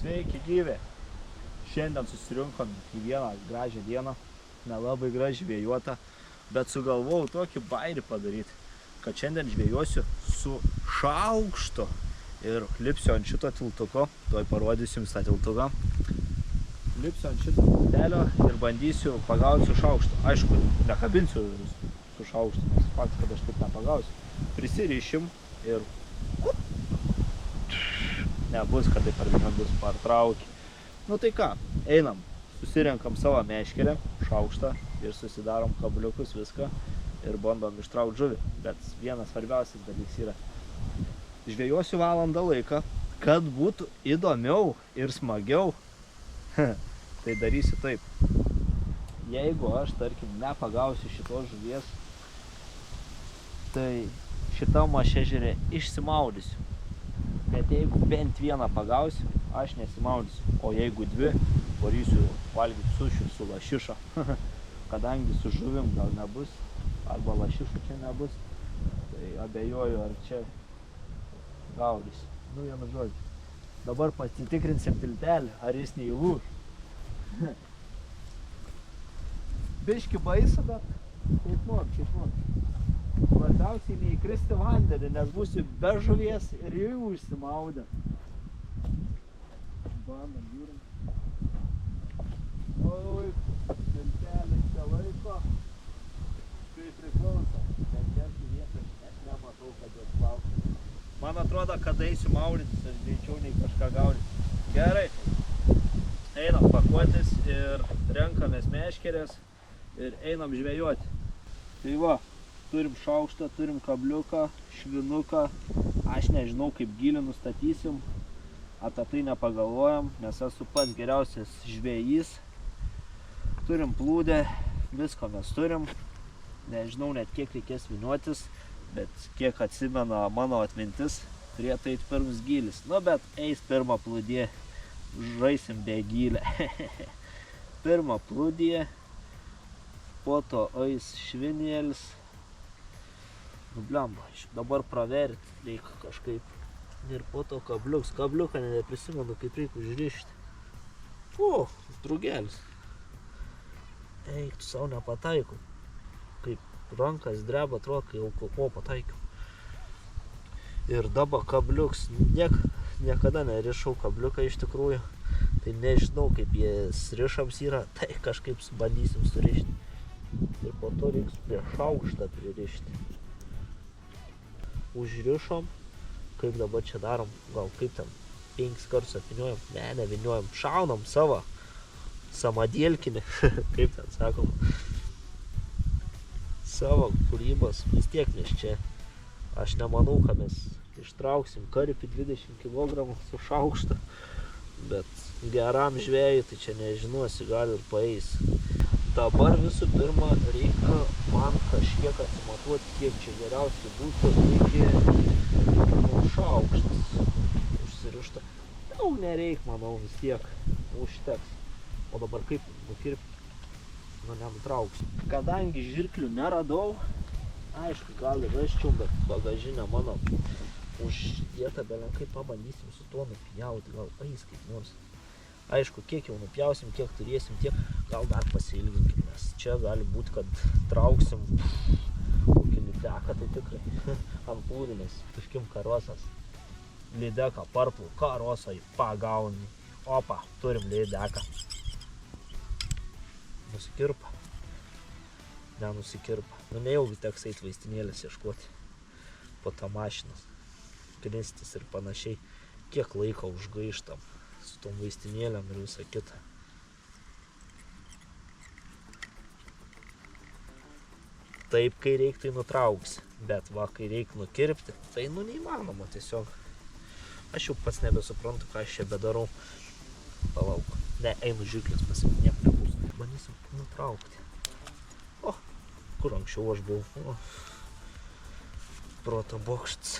Sveiki gyvi. Šiandien susirinkom į vieną gražią dieną, nelabai gražiai žvėjuotą, bet sugalvojau tokį bairį padaryti, kad šiandien žvėjuosiu su šaukštu ir lipsiu ant šito tiltuko, tuoj parodysiu jums tą tiltuką. Lipsiu ant šito tiltelio ir bandysiu pagauti su šaukštu. Aišku, nekabinsiu su šaukštu, nes faktas, kad aš taip nepagausiu. Prisirišim ir nebus, kad taip ar vieną bus partraukį. Nu tai ką, einam, susirenkam savo meškerę, šaukštą ir susidarom kabliukus viską ir bandom ištraukti žuvį. Bet vienas svarbiausias dalykas yra, žvėjuosiu valandą laiką, kad būtų įdomiau ir smagiau, tai darysiu taip. Jeigu aš, tarkim, nepagausiu šitos žuvies, tai šitam ežere išsimaudysiu. Bet jeigu bent vieną pagausiu, aš nesimaudysiu. O jeigu dvi, varysiu valgyti sušių su lašiša. Kadangi su žuvim gal nebus, arba lašišų čia nebus, tai abejoju, ar čia gaudysiu. Nu, vienu žodžiu. Dabar pasitikrinsim tiltelį, ar jis neįlūž. Biški baisu, bet kaip nori. Svarbiausiai neįkristi vandenį, nes būsiu be žuvies ir jau užsimaudę. Bandom, žiūrim. Oi, tiltelį čia laiko. Kaip priklauso. Bet čia žuvies aš nematau, kad jos laukia. Man atrodo, kad eisiu maudytis ir greičiau nei kažką gaudyti. Gerai. Einam pakuotis ir renkamės meškerės ir einam žvėjuoti. Tai va. Turim šaukštą, turim kabliuką, švinuką. Aš nežinau, kaip gilį nustatysim. Apie tai nepagalvojam, nes esu pats geriausias žvėjys. Turim plūdę, visko mes turim. Nežinau net kiek reikės vyniotis, bet kiek atsimena mano atmintis, turėtų eit pirmas gilis. Nu, bet eis pirmą plūdė, žaisim be gilę. Pirmą plūdė, po to eis švinėlis. Nu blemba, dabar praverti reikia kažkaip. Ir po to kabliuks. Kabliuką neprisimenu, kaip reikia užrišti. O, drugelis. Eik, tu savo nepataikau. Kaip rankas dreba, atrodo, kai jau pataikiau. Ir dabar kabliuks. Niekada nerišau kabliuką iš tikrųjų. Tai nežinau, kaip jis rišams yra. Tai kažkaip bandysim surišti. Ir po to reiks prie šaukštą pririšti. Užrišom, kaip dabar čia darom, gal kaip ten 5 kartus apvyniojam, neviniojam, šaunam savo samadėlkinį, kaip ten sakom, savo kūrybos, vis tiek nes čia, aš nemanau, kad mes ištrauksim karpį 20 kg su šaukštą, bet geram žvėjui, tai čia nežinosi, gal ir paeis. Dabar visų pirma reikia man kažkiek atsimatuoti, kiek čia geriausiai būtų iki šaukštas užsirišta. Daug nereik, manau, vis tiek užteks. O dabar kaip nukirpti? Nu, nenutrauksiu. Kadangi žirklių neradau, aišku, gal ir rasčiau, bet bagažinė mano uždėta belenkai, pabandysim su tuo nupjauti, gal eis kaip nors. Aišku, kiek jau nupjausim, kiek turėsim, tiek gal dar pasilginkim, nes čia gali būti, kad trauksim kokį lydeką, tai tikrai ant plūdinės, kažkim karosas. Lydeką parplų, karosai pagauni. Opa, turim lydeką. Nusikirpa. Nenusikirpa. Nu, nejaugi teks eit vaistinėlės ieškoti po tą mašinas, kristis ir panašiai. Kiek laiko užgaištam su tom vaistinėlėm ir visą kitą. Taip, kai reik, tai nutrauksi, bet va, kai reik nukirpti, tai nu neįmanoma tiesiog. Aš jau pats nebesuprantu, ką aš čia bedarau. Palauk. Ne, einu žirklės pasiimti, nieko nebus. Bandysim nutraukti. O, kur anksčiau aš buvau? Proto bokštas.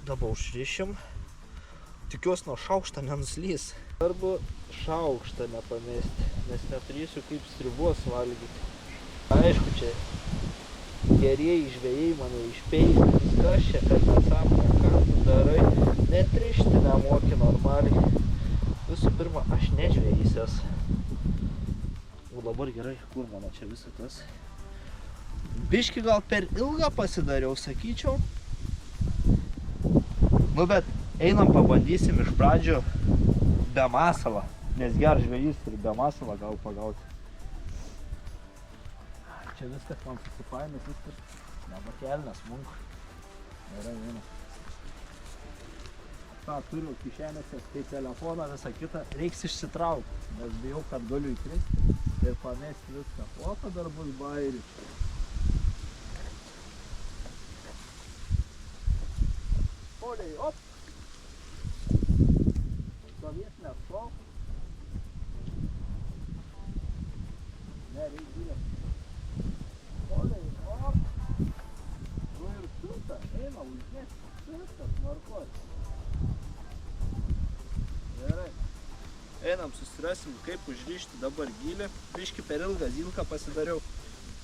Dabar užrišim. Tikiuosi nuo šaukštą nenuslys. Svarbu šaukštą nepamesti, nes neturėsiu kaip stribos valgyti. Aišku, čia gerieji žvėjai mane išpeis, kas čia per nesąmonę, ką tu darai, net rišti nemoki normaliai. Visų pirma, aš nežvejysias. O dabar gerai, kur mano čia visą tas. Biški gal per ilgą pasidariau, sakyčiau. Nu bet einam pabandysim iš pradžio be masalą. Nes geras žvejys ir be masalą gal pagauti. Čia viskas man susipainęs, viskas. Dabar kelnes, munk. Gerai, eina. Tą turiu kišenėse, tai telefoną visą kitą reiks išsitraukti, nes bijau, kad galiu įkristi ir pamesti viską. O, kad dar bus bairis. Poliai, op! Stovės nestok. Ne, reik gilės. Poliai, op! Nu ir šilta, eina, užmės, viskas, tvarkos. Gerai. Einam, susirasim, kaip užrišti dabar gylį. Biški per ilgą zylką pasidariau,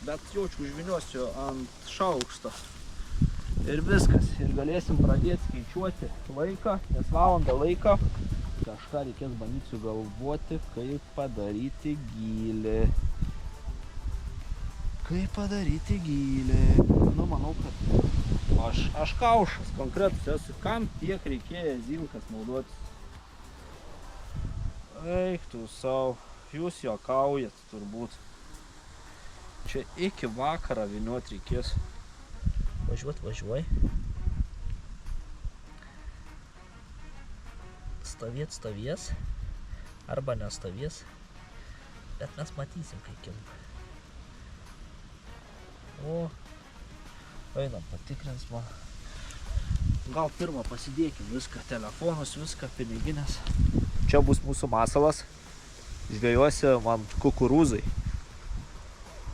bet jaučiu užviniosiu ant šaukšto. Ir viskas. Ir galėsim pradėti skaičiuoti laiką, nes valandą laiką kažką reikės bandyti sugalvoti, kaip padaryti gylį. Kaip padaryti gylį. Nu, manau, kad aš kaušas konkretus esu, kam tiek reikėjo zylkas naudotis. Eik tu sau, jūs juokaujat turbūt. Čia iki vakarą vyniot reikės. Važiuoj. Stovės. Arba nestovės. Bet mes matysim, kai kim. O, einam, patikrinsime. Gal pirmą pasidėkim viską, telefonus, viską, piniginės. Čia bus mūsų masalas. Žvėjuosi man kukurūzai.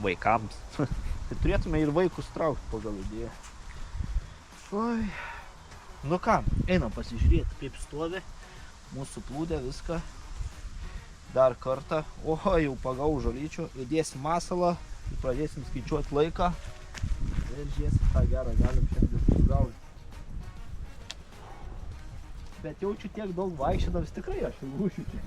Vaikams. Tai turėtume ir vaikus traukti pagal idėją. Oi. Nu ką, einam pasižiūrėti, kaip stovi. Mūsų plūdė viską. Dar kartą. O, jau pagau žolyčių. Įdėsim masalą. Ir pradėsim skaičiuoti laiką. Ir žiūrėsim, ką gerą galim šiandien sugauti. Bet jaučiu tiek daug vaikščiodamas, tikrai aš jau lūšiu čia.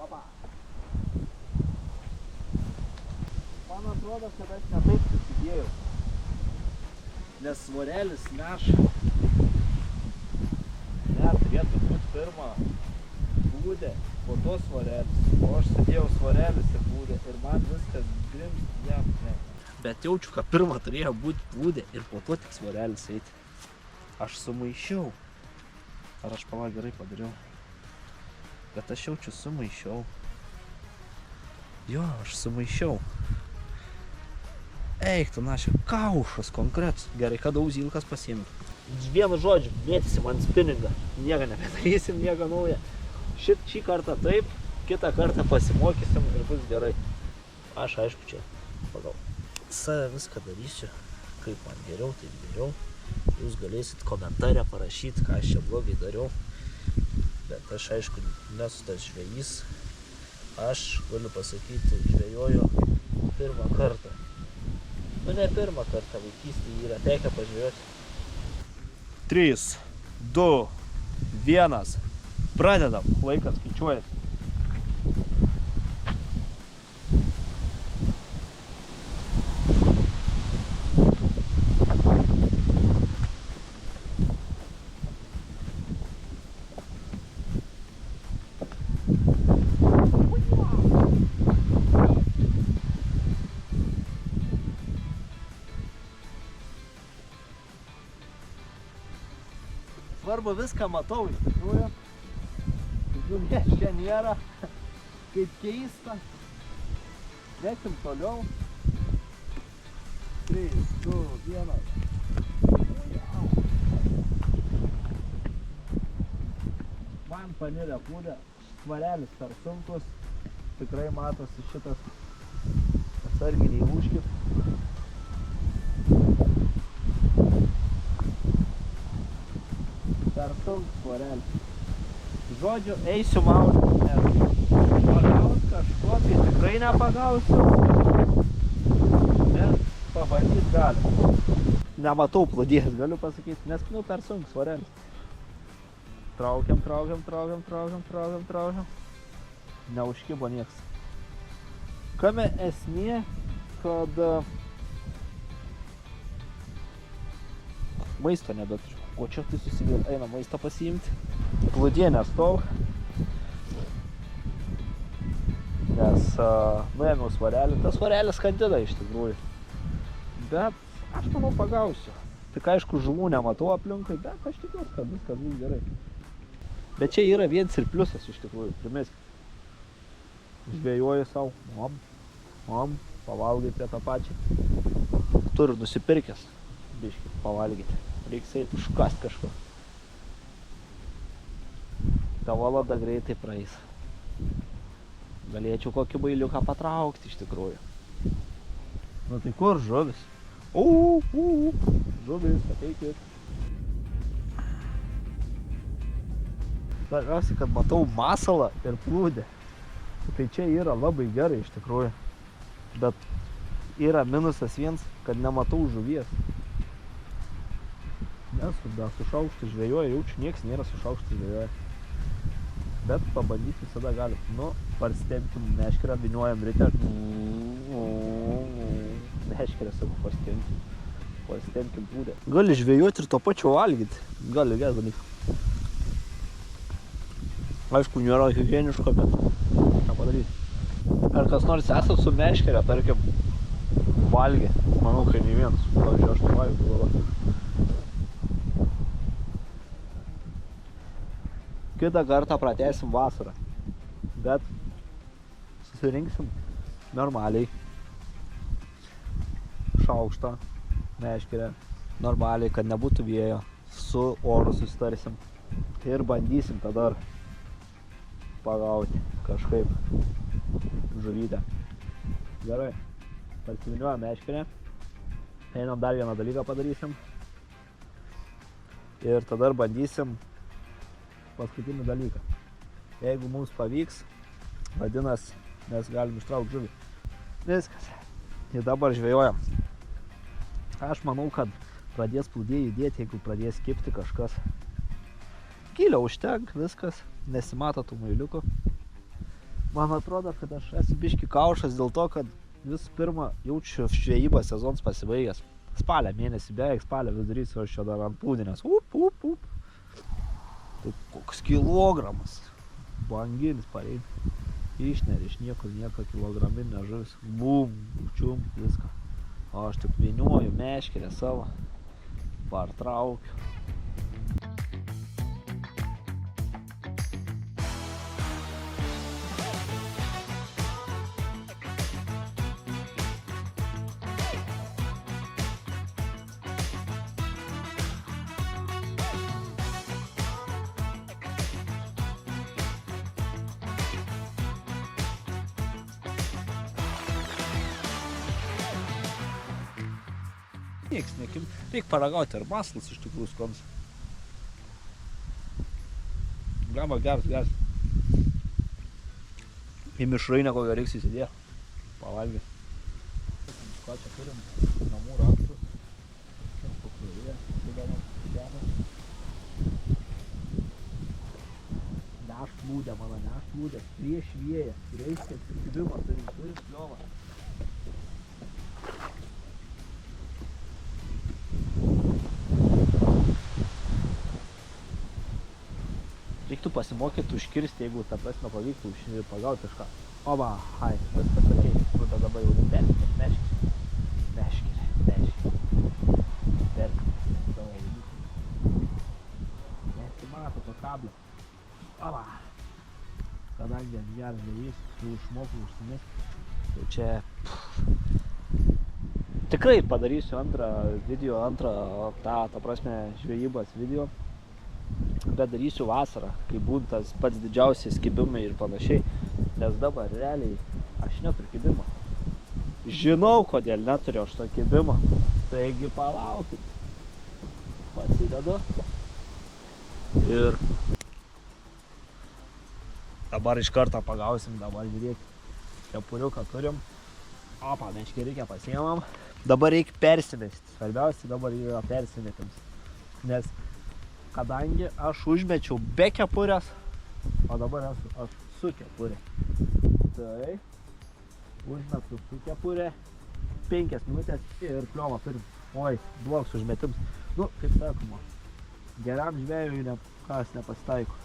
Opa. Man atrodo, kad aš ne taip susidėjau. Nes svorelis neša. Ne, turėtų būti pirma plūdė, po to svorelis. O aš sėdėjau svorelis ir plūdė ir man viskas grims, ne. Bet jaučiu, kad pirmą turėjo būti plūdė ir po to tik svorelis eiti. Aš sumaišiau. Ar aš pala gerai padariau? Bet aš jaučiu sumaišiau. Jo, aš sumaišiau. Eik tu našiai, kaušas konkretus. Gerai, kada zylkas pasiėmė. Vienu žodžiu, mėtysim ant spiningą. Nieko nebedarysim, nieko nauja. Šį kartą taip, kitą kartą pasimokysim ir bus gerai. Aš aišku čia pagal save viską darysiu, kaip man geriau, taip geriau. Jūs galėsit komentarę parašyti, ką aš čia blogai dariau. Bet aš aišku nesu tas žvejys. Aš galiu pasakyti, žvejoju pirmą kartą. Nu ne pirmą kartą, vaikystėje yra tekę pažvejoti. 3, 2, 1. Pradedam. Laikas skaičiuojasi. Svarbu viską matau iš tikrųjų. Žuvies čia nėra. Kaip keista. Vesim toliau. 3, 2, 1. Man panirė plūdė. Svarelis per sunkus. Tikrai matosi šitas. Atsarginiai lūškit. Per sunkus svarelis. Žodžiu, eisiu maudyti, nes pagaut kažko, tai tikrai nepagausiu, bet pabandyt galim. nematau plūdės, galiu pasakyti, nes, nu, per sunkus svarelis. Traukiam. Neužkibo nieks. Kame esmė, kad maisto nebeturiu. O čia tai susivėl eina maistą pasiimti. Plūdienę stov. Nes nuėmiau svarelį. Tas svarelis kandida iš tikrųjų. Bet aš manau pagausiu. Tik aišku, žuvų nematau aplinkui, bet aš tikiuosi, kad viskas bus gerai. Bet čia yra vienas ir pliusas iš tikrųjų. Primės, žvėjuoju savo. Pavalgai prie tą pačią. Turiu nusipirkęs. Biškį pavalgyti. Reiks eiti užkast kažko. Ta valanda greitai praeis. Galėčiau kokį bailiuką patraukti iš tikrųjų. Nu tai kur žuvis? Žuvis, ateikit. Svarbiausia, kad matau masalą ir plūdę. Tai čia yra labai gerai iš tikrųjų. Bet yra minusas vienas, kad nematau žuvies. Nes su šaukštu žvėjoja, jaučiu, nieks nėra su šaukštu žvėjoja. Bet pabandyti visada galim. Nu, parstemkim meškerę, vyniuojam ryte. Meškerę savo parstemkim plūdę. Gali žvėjuoti ir to pačio valgyti. Gali geras dalykas. Aišku, nėra higieniško, bet ką padaryti. Ar kas nors esat su meškerė, tarkim, valgė? Manau, kad nei vienas. Pavyzdžiui, aš nevalgiu dabar. Kitą kartą pratęsim vasarą. Bet susirinksim normaliai. Šaukštą, meškerę. Normaliai, kad nebūtų vėjo. Su oru susitarsim. Ir bandysim tada pagauti kažkaip žuvytę. Gerai. Parsivyniuojam meškerę. Einam dar vieną dalyką padarysim. Ir tada bandysim paskutinį dalyką. Jeigu mums pavyks, vadinasi, mes galim ištraukti žuvį. Viskas. Ir dabar žvejojam. Aš manau, kad pradės plūdė judėti, jeigu pradės kibti kažkas. Gylio užtenk, viskas. Nesimato tų mailiukų. Man atrodo, kad aš esu biški kaušas dėl to, kad visų pirma jaučiu žvejybos sezonas pasibaigęs. Spalio mėnesį, beveik spalio vidurys, aš čia dar ant plūdinės. Tai koks kilogramas. Banginis pareina. Išneri iš niekur nieko kilograminė žuvis. Bum, čium, viską. O aš tik vyniuoju meškerę savo. Partraukiu. Nieks nekim. Reik paragauti ir masalas iš tikrųjų skonis. Gama geras. Į mišrainę kokią reiks įsidėti. Pavalgyti. Ką čia turim? Namų raktus. Pakrovėje. Nešplūdė, mano nešplūdė. Prieš vėją. Reikia prikibimą. Turim kliovą. Reiktų pasimokyti užkirsti, jeigu ta prasme pavyktų pagauti kažką. Oba, hai, viskas okei. Tada dabar jau meškerė. Nesimato to kablio. Oba. Kadangi geras žvejys, jau išmokau užsimesti. Tai čia... Tikrai padarysiu antrą ta prasme žvejybos video. Bet darysiu vasarą, kai būtų tas pats didžiausias kibimai ir panašiai. Nes dabar realiai aš neturiu kibimo. Žinau, kodėl neturiu aš to kibimo. Taigi palaukit. Pasidedu. Ir dabar iš karto pagausim, dabar žiūrėkit. Kepuriuką turim. Opa, meškį reikia pasiemam. Dabar reikia persimesti. Svarbiausia dabar yra persimetims. Nes kadangi aš užmečiau be kepurės, o dabar aš su kepurė. Tai užmetu su kepurė. 5 minutės ir kliovą turim. Oi, blogs užmetims. Nu, kaip sakoma, geram žvejui kas nepasitaiko.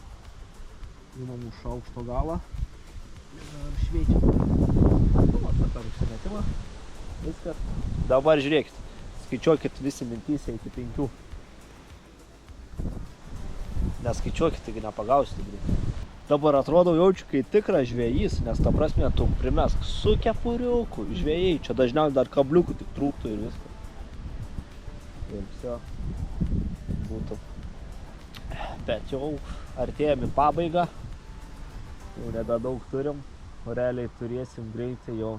Imam už aukšto galą ir šveičiam. Per užsimetimą. Viskas. Dabar žiūrėkit. Skaičiuokit visi mintyse iki 5. Neskaičiuokit, taigi nepagausite greitai. Dabar atrodo jaučiu, kai tikras žvejys, nes ta prasme tu primesk su kepuriuku žvejai. Čia dažniausiai dar kabliukų tik trūktų ir viskas. Ir viso būtų. Bet jau artėjame į pabaigą. Jau nebedaug turim. Realiai turėsim greitai jau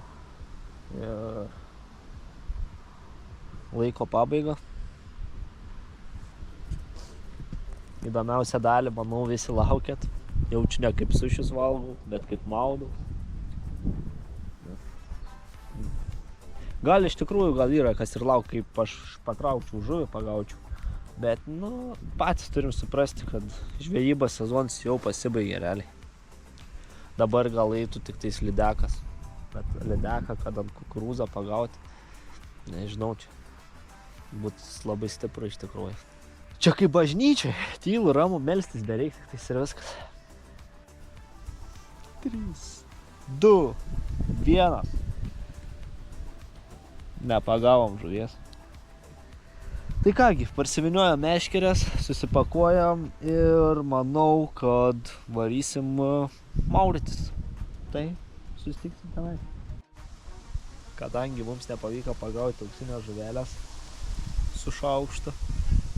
laiko pabaigą. Įdomiausią dalį, manau, visi laukėt. Jaučiu ne kaip sušius valgau, bet kaip maudau. Gal iš tikrųjų yra kas ir lauk, kaip aš patraukčiau žuvį, pagaučiau. Bet, nu, patys turim suprasti, kad žvejybos sezonas jau pasibaigė realiai. Dabar gal eitų tik tais lydekas. Bet lydeką, kad ant kukurūzą pagauti, nežinau, čia būtų labai stipru iš tikrųjų. Čia kaip bažnyčiai, tylu, ramu, melstis bereik, tik tais ir viskas. 3, 2, 1. Nepagavom žuvies. Tai kągi, parsivyniojam meškerės, susipakuojam ir manau, kad varysim maudytis. Tai susitiksim tenai. Kadangi mums nepavyko pagauti auksinės žuvelės su šaukštu,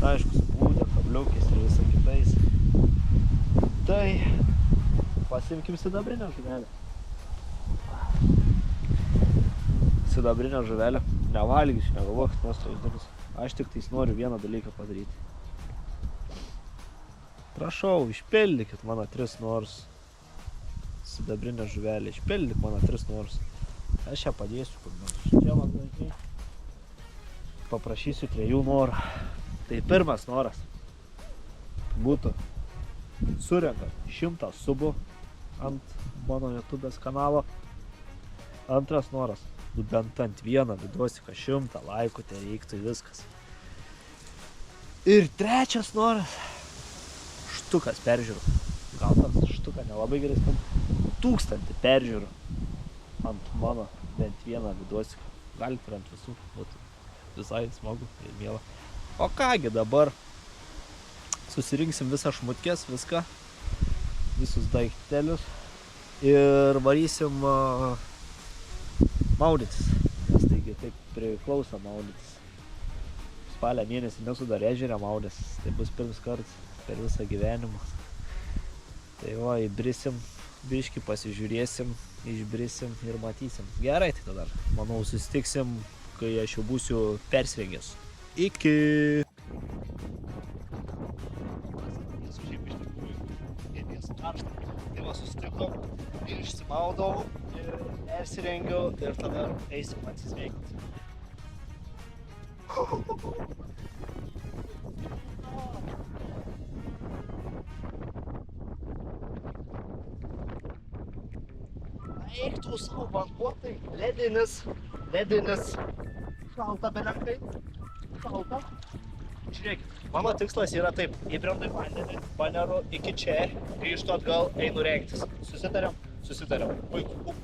aišku, su plūdė, kabliukais ir visą kitais, tai pasimkim sidabrinę žuvelę. Sidabrinę žuvelę. Nevalgysiu, negalvokit, nuostojus dalis. Aš tik tais noriu vieną dalyką padaryti. Prašau, išpildykit mano 3 norus. Sidabrinę žuvelę, išpildyk mano 3 norus. Aš ją padėsiu, kur nors. Čia man laikai. Paprašysiu 3 norų. Tai pirmas noras būtų surenkat 100 subų ant mano YouTube'ės kanalo. Antras noras, bent ant vieną duosiu 100 laikų, tai reiktų viskas. Ir trečias noras, štukas peržiūrų. Gal tas štuka nelabai gerai skamba. 1000 peržiūrų ant mano bent vieną duosiu. Galite ir ant visų, būtų visai smagu ir miela. O kągi dabar susirinksim visą šmutkės, viską, visus daiktelius ir varysim maudytis, nes taigi taip priklauso maudytis. Spalio mėnesį nesu dar ežere maudęs, tai bus pirmas kartas per visą gyvenimą. Tai va, įbrisim, biškį pasižiūrėsim, išbrisim ir matysim. Gerai, tai tada, manau, susitiksim, kai aš jau būsiu persirengęs. Iki! Tai va, susitikom ir išsimaudau ir persirengiau ir tada eisim atsisveikinti. Eik tu savo vanduo, tai ledinis, šalta belenkai, šalta. Žiūrėkit, mano tikslas yra taip, įbrendu į vandenį, paneru iki čia, grįžtu atgal, einu rengtis. Susitariam? Susitariam. Puiku.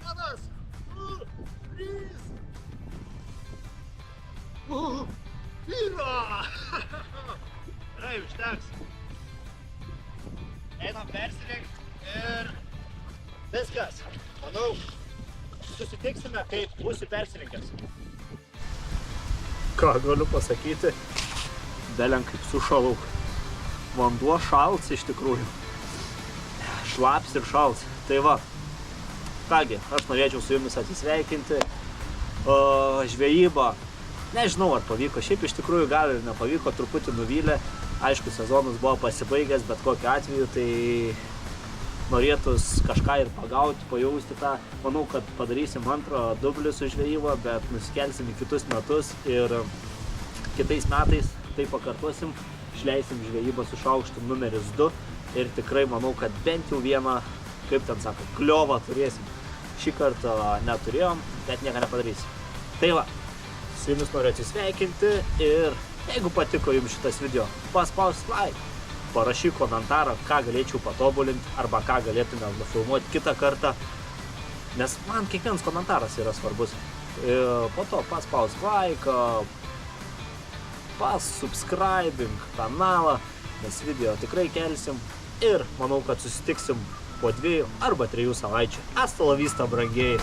Vienas, 2, 3. Yra! Gerai, užteks. Einam persirengti ir viskas. Manau, susitiksime, kai būsiu persirengęs. Ką galiu pasakyti? Belen kaip sušalau. Vanduo šalts iš tikrųjų. Šlaps ir šalts. Tai va. Kągi, aš norėčiau su jumis atsisveikinti. žvejyba. Nežinau, ar pavyko. Šiaip iš tikrųjų gal ir nepavyko, truputį nuvylė. Aišku, sezonas buvo pasibaigęs, bet kokiu atveju, tai norėtus kažką ir pagauti, pajausti tą. Manau, kad padarysim antrą dublį su žvejyba, bet nusikelsim į kitus metus ir kitais metais tai pakartosim. Išleisim žvejybą su šaukštu numeris 2 ir tikrai manau, kad bent jau vieną, kaip ten sako, kliovą turėsim. Šį kartą neturėjom, bet nieko nepadarysim. Tai va, su jumis noriu atsisveikinti ir jeigu patiko jums šitas video, paspausk like, parašyk komentarą, ką galėčiau patobulinti arba ką galėtume nufilmuoti kitą kartą, nes man kiekvienas komentaras yra svarbus. Ir po to paspausk like, subscribing kanalą, nes video tikrai kelsim ir manau, kad susitiksim po 2 arba 3 savaičių. Hasta la vista, brangieji!